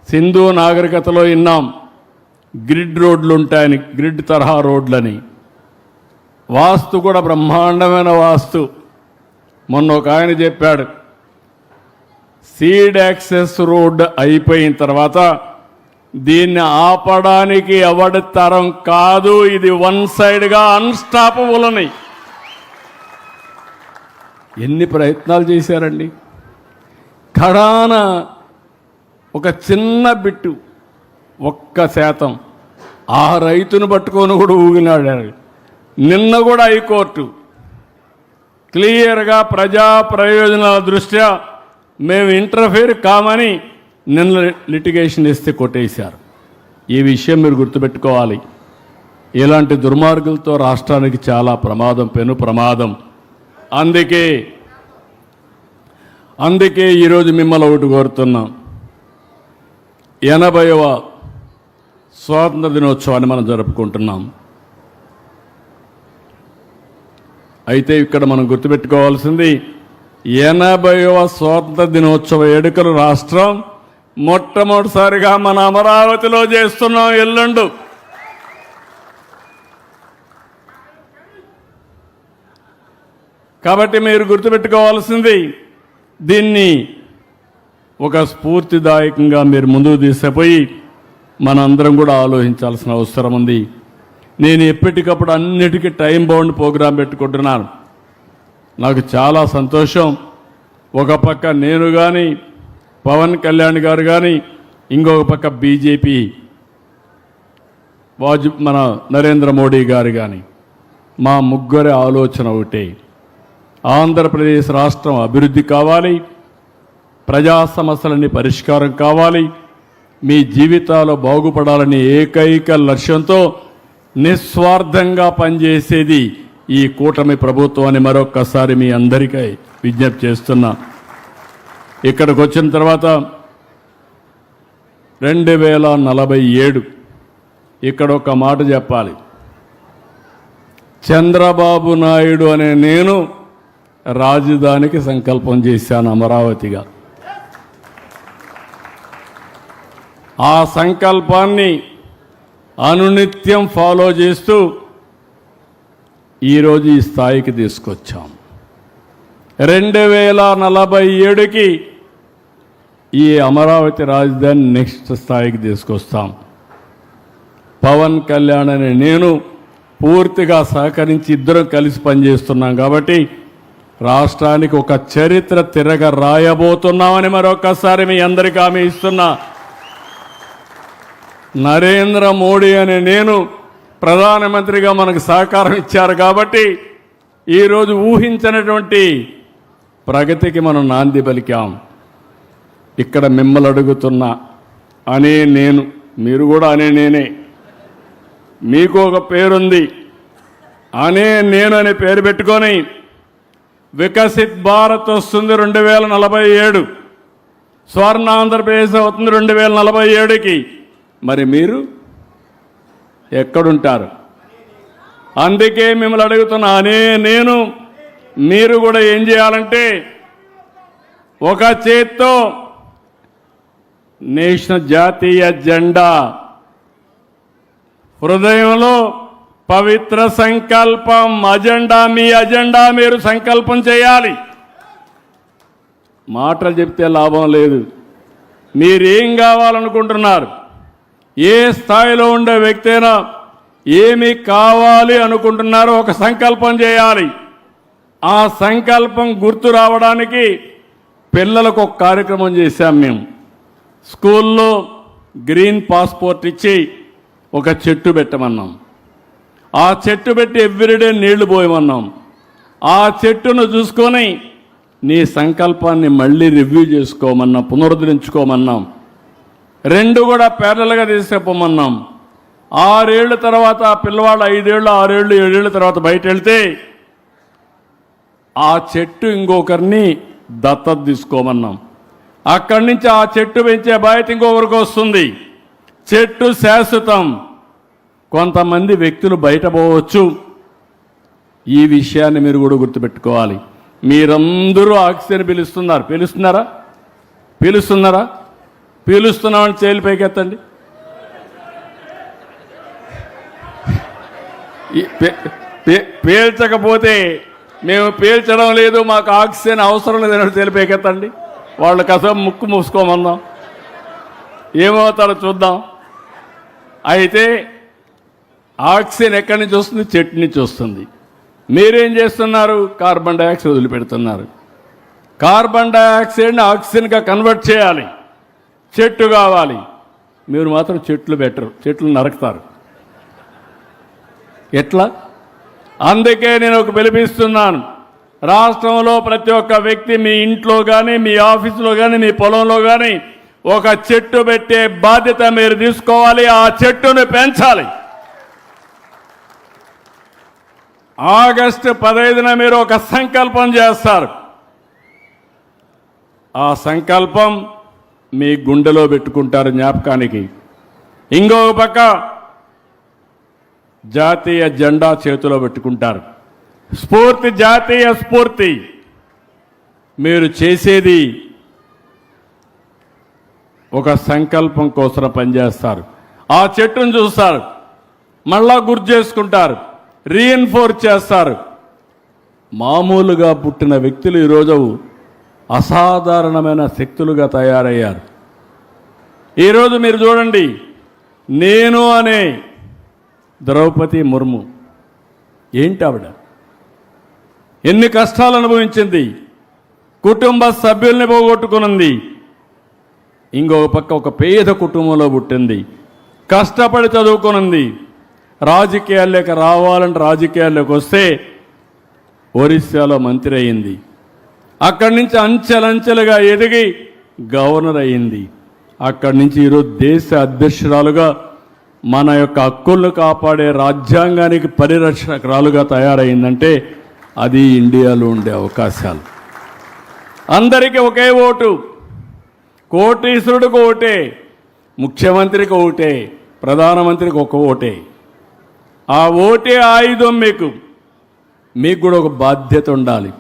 సింధు నాగరికతలో విన్నాం గ్రిడ్ రోడ్లు ఉంటాయని, గ్రిడ్ తరహా రోడ్లని. వాస్తు కూడా బ్రహ్మాండమైన వాస్తు. మొన్న ఒక ఆయన చెప్పాడు, సీడ్ యాక్సెస్ రోడ్ అయిపోయిన తర్వాత దీన్ని ఆపడానికి ఎవడి తరం కాదు. ఇది వన్ సైడ్గా అన్స్టాపబుల్ అని ఎన్ని ప్రయత్నాలు చేశారండి. కడాన ఒక చిన్న బిట్టు 1% ఆ రైతును పట్టుకొని కూడా ఊగినాడు. నిన్న కూడా హైకోర్టు క్లియర్గా ప్రజా ప్రయోజనాల దృష్ట్యా మేము ఇంటర్ఫేర్ కామని నిన్న లిటిగేషన్ ఇస్తే కొట్టేశారు. ఈ విషయం మీరు గుర్తుపెట్టుకోవాలి. ఇలాంటి దుర్మార్గులతో రాష్ట్రానికి చాలా ప్రమాదం, పెను ప్రమాదం. అందుకే ఈరోజు మిమ్మల్ని ఒకటి కోరుతున్నాం. 80వ స్వాతంత్ర దినోత్సవాన్ని మనం జరుపుకుంటున్నాం. అయితే ఇక్కడ మనం గుర్తుపెట్టుకోవాల్సింది 80వ స్వాతంత్ర దినోత్సవ వేడుకలు రాష్ట్రం మొట్టమొదటిసారిగా మన అమరావతిలో చేస్తున్నాం ఎల్లుండు. కాబట్టి మీరు గుర్తుపెట్టుకోవాల్సింది దీన్ని ఒక స్ఫూర్తిదాయకంగా మీరు ముందుకు తీసుకుపోయి మనందరం కూడా ఆలోచించాల్సిన అవసరం ఉంది. నేను ఎప్పటికప్పుడు అన్నిటికీ టైం బౌండ్ ప్రోగ్రాం పెట్టుకుంటున్నాను. నాకు చాలా సంతోషం. ఒక పక్క నేను కానీ, పవన్ కళ్యాణ్ గారు కానీ, ఇంకొక పక్క బీజేపీ మన నరేంద్ర మోడీ గారు కానీ, మా ముగ్గురి ఆలోచన ఒకటే. ఆంధ్రప్రదేశ్ రాష్ట్రం అభివృద్ధి కావాలి, ప్రజా సమస్యలన్నీ పరిష్కారం కావాలి, మీ జీవితాలు బాగుపడాలని ఏకైక లక్ష్యంతో నిస్వార్థంగా పనిచేసేది ఈ కూటమి ప్రభుత్వాన్ని మరొక్కసారి మీ అందరికీ విజ్ఞప్తి చేస్తున్నా. ఇక్కడికి వచ్చిన తర్వాత 2047 ఇక్కడ ఒక మాట చెప్పాలి. చంద్రబాబు నాయుడు అనే నేను రాజధానికి సంకల్పం చేశాను అమరావతిగా. ఆ సంకల్పాన్ని అనునిత్యం ఫాలో చేస్తూ ఈరోజు ఈ స్థాయికి తీసుకొచ్చాం. 2047కి ఈ అమరావతి రాజధాని నెక్స్ట్ స్థాయికి తీసుకొస్తాం. పవన్ కళ్యాణ్ అనే నేను పూర్తిగా సహకరించి ఇద్దరం కలిసి పనిచేస్తున్నాం. కాబట్టి రాష్ట్రానికి ఒక చరిత్ర తిరగ రాయబోతున్నామని మరొకసారి మీ అందరికీ హామీ ఇస్తున్నా. నరేంద్ర మోడీ అనే నేను ప్రధానమంత్రిగా మనకు సహకారం ఇచ్చారు కాబట్టి ఈరోజు ఊహించినటువంటి ప్రగతికి మనం నాంది పలికాం. ఇక్కడ మిమ్మల్ని అడుగుతున్నా అనే నేను, మీరు కూడా అనే నేనే. మీకు ఒక పేరుంది, అనే నేను అనే పేరు పెట్టుకొని వికసిత్ భారత్ వస్తుంది 2047, స్వర్ణ ఆంధ్రప్రదేశ్ అవుతుంది 2047కి. మరి మీరు ఎక్కడుంటారు? అందుకే మిమ్మల్ని అడుగుతున్నా అనే నేను, మీరు కూడా ఏం చేయాలంటే ఒక చేత్తో నేషనల్ జాతీయ జెండా, హృదయంలో పవిత్ర సంకల్పం, అజెండా, మీ అజెండా మీరు సంకల్పం చేయాలి. మాటలు చెప్తే లాభం లేదు. మీరేం కావాలనుకుంటున్నారు? ఏ స్థాయిలో ఉండే వ్యక్తి అయినా ఏమి కావాలి అనుకుంటున్నారో ఒక సంకల్పం చేయాలి. ఆ సంకల్పం గుర్తు రావడానికి పిల్లలకు ఒక కార్యక్రమం చేశాం మేము. స్కూల్లో గ్రీన్ పాస్పోర్ట్ ఇచ్చి ఒక చెట్టు పెట్టమన్నాం. ఆ చెట్టు పెట్టి ఎవ్రీడే నీళ్లు పోయమన్నాం. ఆ చెట్టును చూసుకొని నీ సంకల్పాన్ని మళ్ళీ రివ్యూ చేసుకోమన్నాం, పునరుద్ధరించుకోమన్నాం. 2 కూడా ప్యారలల్గా తీసుకుపోమన్నాం. 6 ఏళ్ల తర్వాత ఆ పిల్లవాళ్ళు 5 ఏళ్ళు, 6 ఏళ్ళు, 7 ఏళ్ళ తర్వాత బయట వెళ్తే ఆ చెట్టు ఇంకొకరిని దత్తత తీసుకోమన్నాం. అక్కడి నుంచి ఆ చెట్టు పెంచే బాధ్యత ఇంకొకరికి వస్తుంది. చెట్టు శాశ్వతం. కొంతమంది వ్యక్తులు బయట పోవచ్చు. ఈ విషయాన్ని మీరు కూడా గుర్తుపెట్టుకోవాలి. మీరందరూ ఆక్సిజన్ పిలుస్తున్నారా? పీలుస్తున్నామని చేతులు పైకెత్తండి. పేల్చకపోతే మేము పేల్చడం లేదు, మాకు ఆక్సిజన్ అవసరం లేదని చేతులు పైకెత్తండి. వాళ్ళు కాసేపు ముక్కు మూసుకోమన్నాం, ఏమవుతారో చూద్దాం. అయితే ఆక్సిజన్ ఎక్కడి నుంచి వస్తుంది? చెట్టు నుంచి వస్తుంది. మీరేం చేస్తున్నారు? కార్బన్ డైఆక్సైడ్ వదిలిపెడుతున్నారు. కార్బన్ డైఆక్సైడ్ని ఆక్సిజన్గా కన్వర్ట్ చేయాలి, చెట్టు కావాలి. మీరు మాత్రం చెట్లు పెట్టరు, చెట్లు నరుకుతారు. ఎట్లా? అందుకే నేను ఒక పిలిపిస్తున్నాను. రాష్ట్రంలో ప్రతి ఒక్క వ్యక్తి మీ ఇంట్లో కానీ, మీ ఆఫీసులో కానీ, మీ పొలంలో కానీ ఒక చెట్టు పెట్టే బాధ్యత మీరు తీసుకోవాలి. ఆ చెట్టును పెంచాలి. ఆగస్టు 15న మీరు ఒక సంకల్పం చేస్తారు. ఆ సంకల్పం మీ గుండెలో పెట్టుకుంటారు జ్ఞాపకానికి. ఇంకొక పక్క జాతీయ జెండా చేతిలో పెట్టుకుంటారు. స్ఫూర్తి, జాతీయ స్ఫూర్తి. మీరు చేసేది ఒక సంకల్పం కోసం పనిచేస్తారు. ఆ చెట్టును చూస్తారు, మళ్ళా గుర్తు చేసుకుంటారు, రీఎన్ఫోర్స్ చేస్తారు. మామూలుగా పుట్టిన వ్యక్తులు ఈరోజు అసాధారణమైన శక్తులుగా తయారయ్యారు. ఈరోజు మీరు చూడండి, నేను అనే ద్రౌపది ముర్ము ఏంటి ఆవిడ? ఎన్ని కష్టాలు అనుభవించింది, కుటుంబ సభ్యుల్ని పోగొట్టుకున్నది. ఇంకొక పక్క ఒక పేద కుటుంబంలో పుట్టింది, కష్టపడి చదువుకున్నది. రాజకీయాల్లోకి రావాలంటే రాజకీయాల్లోకి వస్తే ఒరిస్సాలో మంత్రి అయింది. అక్కడి నుంచి అంచెలంచెలుగా ఎదిగి గవర్నర్ అయింది. అక్కడి నుంచి ఈరోజు దేశ అధ్యక్షురాలుగా మన యొక్క హక్కులను కాపాడే రాజ్యాంగానికి పరిరక్షకురాలుగా తయారైందంటే అది ఇండియాలో ఉండే అవకాశాలు. అందరికీ ఒకే ఓటు, కోటీశ్వరుడికి ఓటే, ముఖ్యమంత్రికి ఓటే, ప్రధానమంత్రికి ఒక ఓటే. ఆ ఓటే ఆయుధం. మీకు కూడా ఒక బాధ్యత ఉండాలి.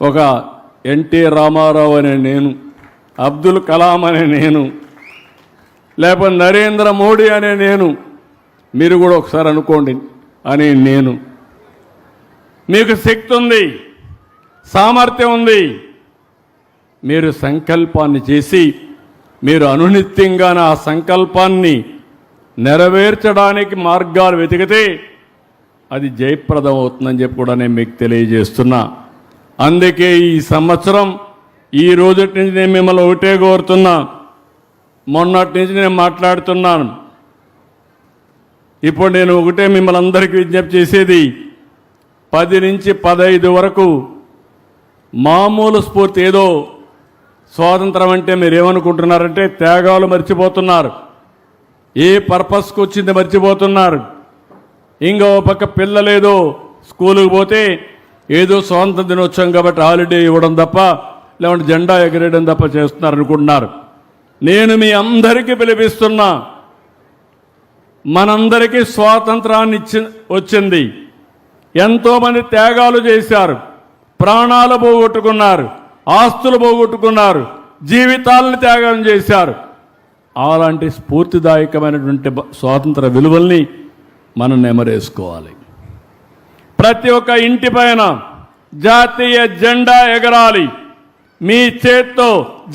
ఒక ఎన్టీ రామారావు అనే నేను, అబ్దుల్ కలాం అనే నేను, లేకపోతే నరేంద్ర మోడీ అనే నేను, మీరు కూడా ఒకసారి అనుకోండి అని నేను. మీకు శక్తి ఉంది, సామర్థ్యం ఉంది. మీరు సంకల్పాన్ని చేసి మీరు అనునిత్యంగా ఆ సంకల్పాన్ని నెరవేర్చడానికి మార్గాలు వెతికితే అది జయప్రదం అవుతుందని చెప్పి కూడా నేను మీకు తెలియజేస్తున్నా. అందుకే ఈ సంవత్సరం ఈ రోజటి నుంచి నేను మిమ్మల్ని ఒకటే కోరుతున్నా. మొన్నటి నుంచి నేను మాట్లాడుతున్నాను. ఇప్పుడు నేను ఒకటే మిమ్మల్ని అందరికీ విజ్ఞప్తి చేసేది, 10 నుంచి 15 వరకు మామూలు స్ఫూర్తి. ఏదో స్వాతంత్రం అంటే మీరు ఏమనుకుంటున్నారంటే త్యాగాలు మర్చిపోతున్నారు, ఏ పర్పస్కి వచ్చింది మర్చిపోతున్నారు. ఇంకో పక్క పిల్లలేదో స్కూలుకు పోతే ఏదో స్వాతంత్ర దినోత్సవం కాబట్టి హాలిడే ఇవ్వడం తప్ప, లేకుంటే జెండా ఎగరేయడం తప్ప చేస్తున్నారు అనుకుంటున్నారు. నేను మీ అందరికీ పిలిపిస్తున్నా, మనందరికీ స్వాతంత్రాన్ని వచ్చింది. ఎంతోమంది త్యాగాలు చేశారు, ప్రాణాలు పోగొట్టుకున్నారు, ఆస్తులు పోగొట్టుకున్నారు, జీవితాలను త్యాగం చేశారు. అలాంటి స్ఫూర్తిదాయకమైనటువంటి స్వాతంత్ర విలువల్ని మనం నెమరేసుకోవాలి. ప్రతి ఒక్క ఇంటి పైన జాతీయ జెండా ఎగరాలి. మీ చేత్తో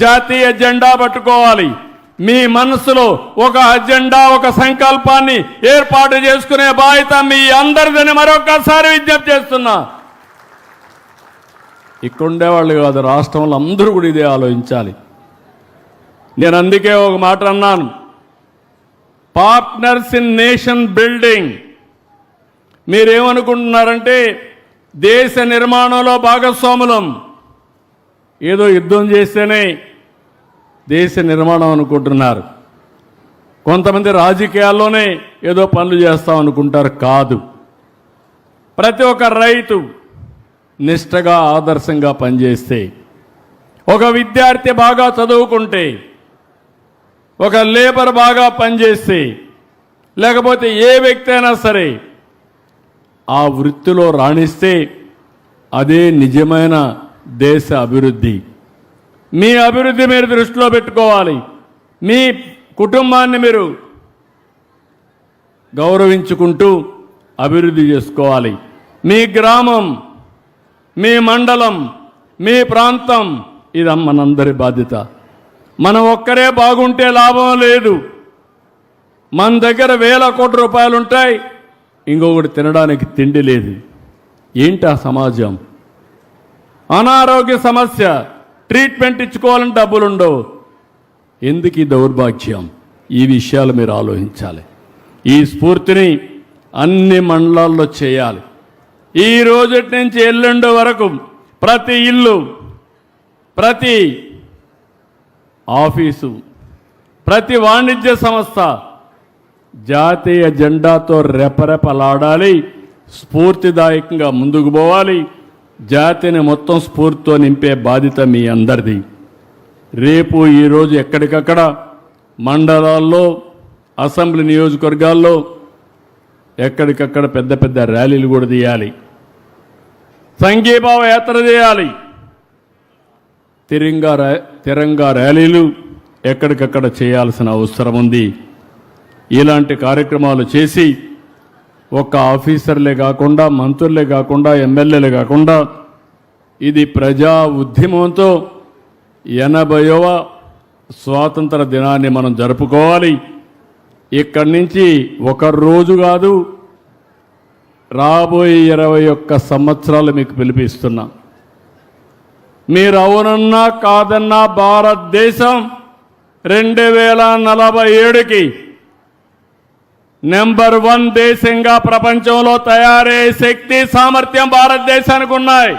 జాతీయ జెండా పట్టుకోవాలి. మీ మనసులో ఒక అజెండా, ఒక సంకల్పాన్ని ఏర్పాటు చేసుకునే బాధ్యత మీ అందరిదని మరొకసారి విజ్ఞప్తి చేస్తున్నా. ఇక్కడుండేవాళ్ళు కాదు, రాష్ట్రంలో అందరూ కూడా ఇదే ఆలోచించాలి. నేను అందుకే ఒక మాట అన్నాను, పార్ట్నర్స్ ఇన్ నేషన్ బిల్డింగ్. మీరేమనుకుంటున్నారంటే దేశ నిర్మాణంలో భాగస్వాములం, ఏదో యుద్ధం చేస్తేనే దేశ నిర్మాణం అనుకుంటున్నారు. కొంతమంది రాజకీయాల్లోనే ఏదో పనులు చేస్తాం అనుకుంటారు. కాదు, ప్రతి ఒక్క రైతు నిష్టగా ఆదర్శంగా పనిచేస్తే, ఒక విద్యార్థి బాగా చదువుకుంటే, ఒక లేబర్ బాగా పనిచేస్తే, లేకపోతే ఏ వ్యక్తి అయినా సరే ఆ వృత్తిలో రాణిస్తే అదే నిజమైన దేశ అభివృద్ధి. మీ అభివృద్ధి మీరు దృష్టిలో పెట్టుకోవాలి. మీ కుటుంబాన్ని మీరు గౌరవించుకుంటూ అభివృద్ధి చేసుకోవాలి. మీ గ్రామం, మీ మండలం, మీ ప్రాంతం, ఇది మనందరి బాధ్యత. మనం ఒక్కరే బాగుంటే లాభం లేదు. మన దగ్గర వేల కోట్ల రూపాయలు ఉంటాయి, ఇంకొకటి తినడానికి తిండి లేదు. ఏంటి ఆ సమాజం? అనారోగ్య సమస్య, ట్రీట్మెంట్ ఇచ్చుకోవాలని డబ్బులుండవు. ఎందుకు ఈ దౌర్భాగ్యం? ఈ విషయాలు మీరు ఆలోచించాలి. ఈ స్ఫూర్తిని అన్ని మండలాల్లో చేయాలి. ఈ రోజటి నుంచి ఎల్లుండి వరకు ప్రతి ఇల్లు, ప్రతి ఆఫీసు, ప్రతి వాణిజ్య సంస్థ జాతీయ జెండాతో రెపరెపలాడాలి. స్ఫూర్తిదాయకంగా ముందుకు పోవాలి. జాతిని మొత్తం స్ఫూర్తితో నింపే బాధ్యత మీ అందరిది. రేపు ఈరోజు ఎక్కడికక్కడ మండలాల్లో, అసెంబ్లీ నియోజకవర్గాల్లో ఎక్కడికక్కడ పెద్ద పెద్ద ర్యాలీలు కూడా తీయాలి. సంఘీభావ యాత్ర చేయాలి. తిరంగా ర్యాలీలు ఎక్కడికక్కడ చేయాల్సిన అవసరం ఉంది. ఇలాంటి కార్యక్రమాలు చేసి ఒక్క ఆఫీసర్లే కాకుండా, మంత్రులే కాకుండా, ఎమ్మెల్యేలే కాకుండా ఇది ప్రజా ఉద్యమంతో 80వ స్వాతంత్ర దినాన్ని మనం జరుపుకోవాలి. ఇక్కడి నుంచి ఒక రోజు కాదు, రాబోయే 21 సంవత్సరాలు మీకు పిలిపిస్తున్నా. మీరు అవునన్నా కాదన్నా భారతదేశం 2047కి నెంబర్ 1 దేశంగా ప్రపంచంలో తయారయ్యే శక్తి, సామర్థ్యం భారతదేశానికి ఉన్నాయి.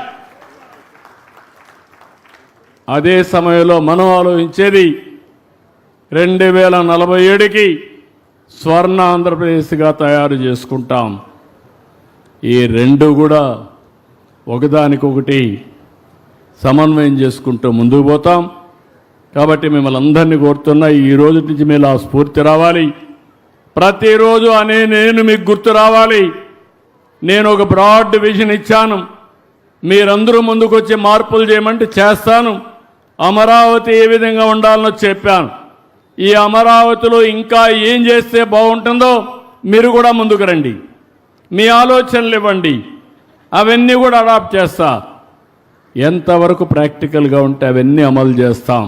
అదే సమయంలో మనం ఆలోచించేది 2047కి స్వర్ణ ఆంధ్రప్రదేశ్గా తయారు చేసుకుంటాం. ఈ రెండు కూడా ఒకదానికొకటి సమన్వయం చేసుకుంటూ ముందుకు పోతాం. కాబట్టి మిమ్మల్ని అందరినీ కోరుతున్నా, ఈ రోజు నుంచి మీరు ఆ స్ఫూర్తి రావాలి. ప్రతిరోజు నేను మీకు గుర్తు రావాలి. నేను ఒక బ్రాడ్ విజన్ ఇచ్చాను. మీరందరూ ముందుకు వచ్చి మార్పులు చేయమంటే చేస్తాను. అమరావతి ఏ విధంగా ఉండాలనో చెప్పాను. ఈ అమరావతిలో ఇంకా ఏం చేస్తే బాగుంటుందో మీరు కూడా ముందుకు రండి. మీ ఆలోచనలు ఇవ్వండి. అవన్నీ కూడా అడాప్ట్ చేస్తా. ఎంతవరకు ప్రాక్టికల్గా ఉంటే అవన్నీ అమలు చేస్తాం.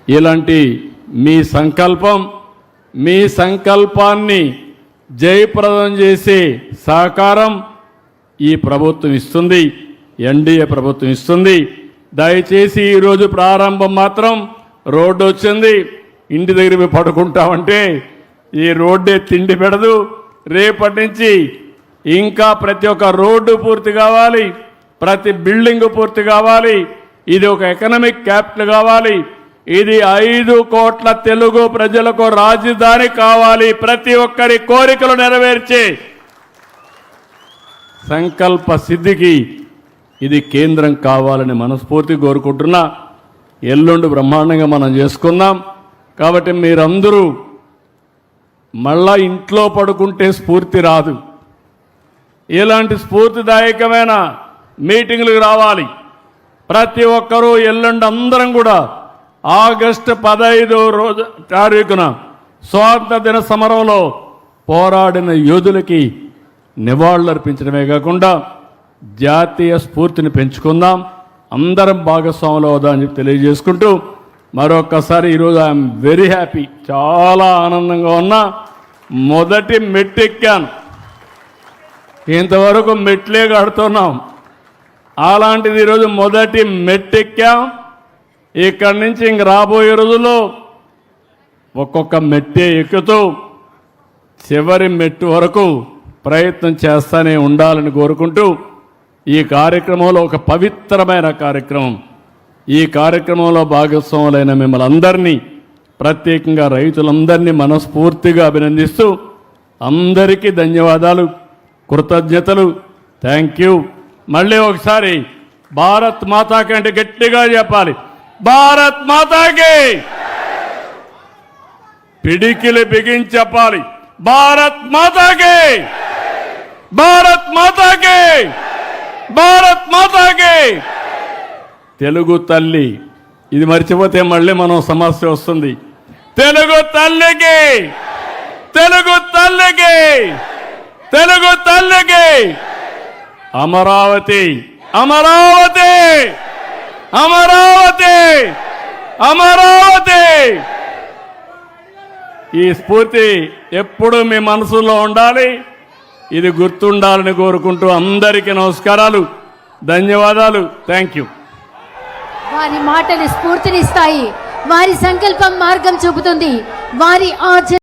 ఇలాంటి మీ సంకల్పం, మీ సంకల్పాన్ని జయప్రదం చేసే సహకారం ఈ ప్రభుత్వం ఇస్తుంది, ఎన్డీఏ ప్రభుత్వం ఇస్తుంది. దయచేసి ఈరోజు ప్రారంభం మాత్రం రోడ్డు వచ్చింది, ఇంటి దగ్గర పడుకుంటామంటే ఈ రోడ్డే తిండి పెడదు. రేపటి నుంచి ఇంకా ప్రతి ఒక్క రోడ్డు పూర్తి కావాలి, ప్రతి బిల్డింగ్ పూర్తి కావాలి. ఇది ఒక ఎకనామిక్ క్యాపిటల్ కావాలి. ఇది 5 కోట్ల తెలుగు ప్రజలకు రాజధాని కావాలి. ప్రతి ఒక్కరి కోరికలు నెరవేర్చే సంకల్ప సిద్ధికి ఇది కేంద్రం కావాలని మనస్ఫూర్తి కోరుకుంటున్నా. ఎల్లుండి బ్రహ్మాండంగా మనం చేసుకుందాం. కాబట్టి మీరందరూ మళ్ళా ఇంట్లో పడుకుంటే స్ఫూర్తి రాదు. ఇలాంటి స్ఫూర్తిదాయకమైన మీటింగులకు రావాలి. ప్రతి ఒక్కరూ ఎల్లుండి అందరం కూడా ఆగస్టు 15వ తారీఖున స్వాతంత్ర దిన సమరంలో పోరాడిన యోధులకి నివాళులర్పించడమే కాకుండా జాతీయ స్ఫూర్తిని పెంచుకుందాం. అందరం భాగస్వాములు అవుదామని చెప్పి తెలియజేసుకుంటూ మరొక్కసారి ఈరోజు ఐఎమ్ వెరీ హ్యాపీ, చాలా ఆనందంగా ఉన్నా. మొదటి మెట్టెక్కాను. ఇంతవరకు మెట్లే కడుతున్నాం. అలాంటిది ఈరోజు మొదటి మెట్టెక్కాం. ఇక్కడి నుంచి ఇంక రాబోయే రోజుల్లో ఒక్కొక్క మెట్టే ఎక్కుతూ చివరి మెట్టు వరకు ప్రయత్నం చేస్తూనే ఉండాలని కోరుకుంటూ ఈ కార్యక్రమంలో ఒక పవిత్రమైన కార్యక్రమం. ఈ కార్యక్రమంలో భాగస్వాములైన మిమ్మల్ని అందరినీ, ప్రత్యేకంగా రైతులందరినీ మనస్ఫూర్తిగా అభినందిస్తూ అందరికీ ధన్యవాదాలు, కృతజ్ఞతలు. Thank you. మళ్ళీ ఒకసారి భారత్ మాతాకి అంటే గట్టిగా చెప్పాలి, భారత్ మాతాకి. పిడికిలి బిగించి చెప్పాలి, భారత్ మాతాకి, భారత్ మాతాకి, భారత్ మాతాకి. తెలుగు తల్లి, ఇది మర్చిపోతే మళ్ళీ మనం సమస్య వస్తుంది. తెలుగు తల్లికి, తెలుగు తల్లికి, తెలుగు తల్లికి. అమరావతి, అమరావతి, అమరావతి అమరావతి. ఈ స్ఫూర్తి ఎప్పుడూ మీ మనసులో ఉండాలి. ఇది గుర్తుండాలని కోరుకుంటూ అందరికీ నమస్కారాలు, ధన్యవాదాలు. Thank you. వారి మాటలు స్ఫూర్తినిస్తాయి, వారి సంకల్పం మార్గం చూపుతుంది, వారి ఆచరణ